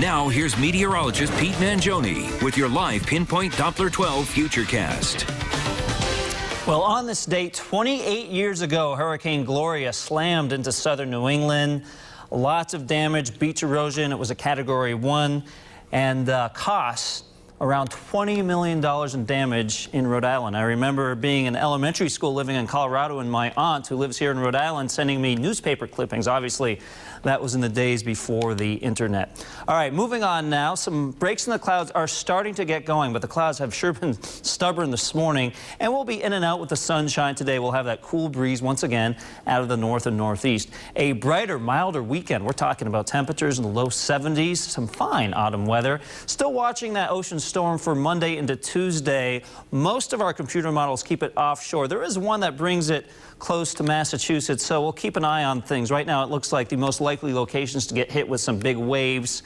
Now, here's meteorologist Pete Mangione with your live Pinpoint Doppler 12 Futurecast. Well, on this date, 28 years ago, Hurricane Gloria slammed into southern New England. Lots of damage, beach erosion. It was a Category 1 and cost around $20 million in damage in Rhode Island. I remember being in elementary school living in Colorado, and my aunt, who lives here in Rhode Island, sending me newspaper clippings. Obviously, that was in the days before the internet. All right, moving on now. Some breaks in the clouds are starting to get going, but the clouds have sure been stubborn this morning, and we'll be in and out with the sunshine today. We'll have that cool breeze once again out of the north and northeast. A brighter, milder weekend. We're talking about temperatures in the low 70s, some fine autumn weather. Still watching that ocean storm for Monday into Tuesday. Most of our computer models keep it offshore. There is one that brings it close to Massachusetts, so we'll keep an eye on things. Right now, it looks like the most likely locations to get hit with some big waves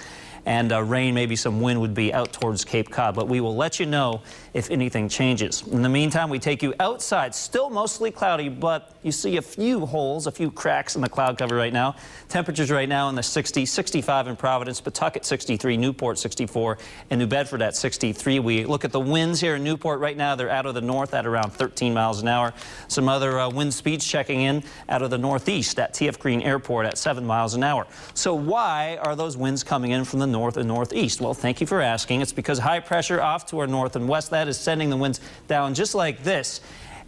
and rain, maybe some wind, would be out towards Cape Cod, but we will let you know if anything changes. In the meantime, we take you outside. Still mostly cloudy, but you see a few holes, a few cracks in the cloud cover right now. Temperatures right now in the 60s, 65 in Providence, Pawtucket 63, Newport 64, and New Bedford at 63. We look at the winds here in Newport right now. They're out of the north at around 13 miles an hour. Some other wind speeds checking in out of the northeast at TF Green Airport at 7 miles an hour. So why are those winds coming in from the north and northeast? Well, thank you for asking. It's because high pressure off to our north and west, that is sending the winds down just like this.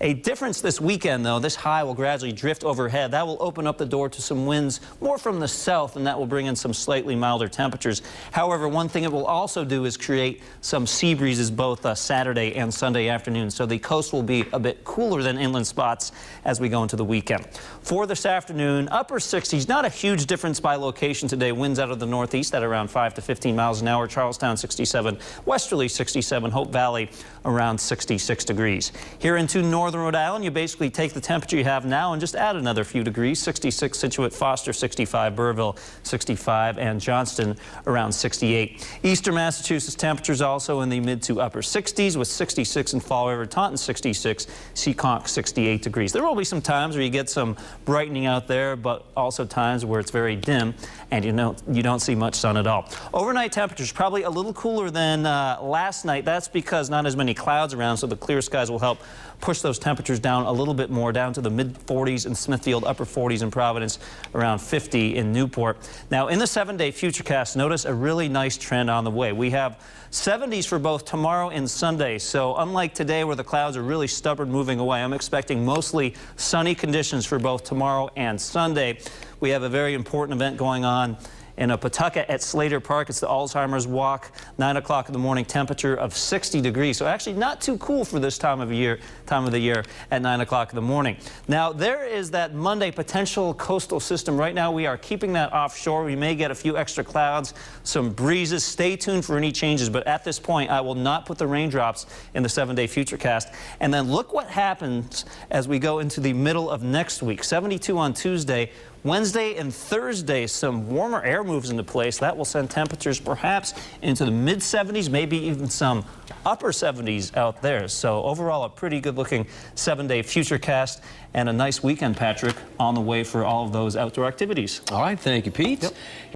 A difference this weekend, though, this high will gradually drift overhead. That will open up the door to some winds more from the south, and that will bring in some slightly milder temperatures. However, one thing it will also do is create some sea breezes both Saturday and Sunday afternoon, so the coast will be a bit cooler than inland spots as we go into the weekend. For this afternoon, upper 60s, not a huge difference by location today. Winds out of the northeast at around 5 to 15 miles an hour. Charlestown 67, westerly 67, Hope Valley around 66 degrees. Here into northern Rhode Island, you basically take the temperature you have now and just add another few degrees. 66 Scituate, Foster 65, Burrillville 65, and Johnston around 68. Eastern Massachusetts temperatures also in the mid to upper 60s with 66 in Fall River, Taunton 66, Seekonk 68 degrees. There will be some times where you get some brightening out there, but also times where it's very dim and you don't see much sun at all. Overnight temperatures probably a little cooler than last night. That's because not as many clouds around, so the clear skies will help push those temperatures down a little bit more, down to the mid-40s in Smithfield, upper 40s in Providence, around 50 in Newport. Now, in the 7-day Futurecast, notice a really nice trend on the way. We have 70s for both tomorrow and Sunday, so unlike today where the clouds are really stubborn moving away, I'm expecting mostly sunny conditions for both tomorrow and Sunday. We have a very important event going on in Pawtucket at Slater Park. It's the Alzheimer's Walk, 9 o'clock in the morning, temperature of 60 degrees. So actually not too cool for this time of the year at 9 o'clock in the morning. Now, there is that Monday potential coastal system. Right now, we are keeping that offshore. We may get a few extra clouds, some breezes. Stay tuned for any changes, but at this point, I will not put the raindrops in the 7-day Futurecast. And then look what happens as we go into the middle of next week. 72 on Tuesday. Wednesday and Thursday, some warmer air moves into place. That will send temperatures perhaps into the mid-70s, maybe even some upper 70s out there. So overall, a pretty good-looking 7-day Futurecast and a nice weekend, Patrick, on the way for all of those outdoor activities. All right, thank you, Pete. Yep.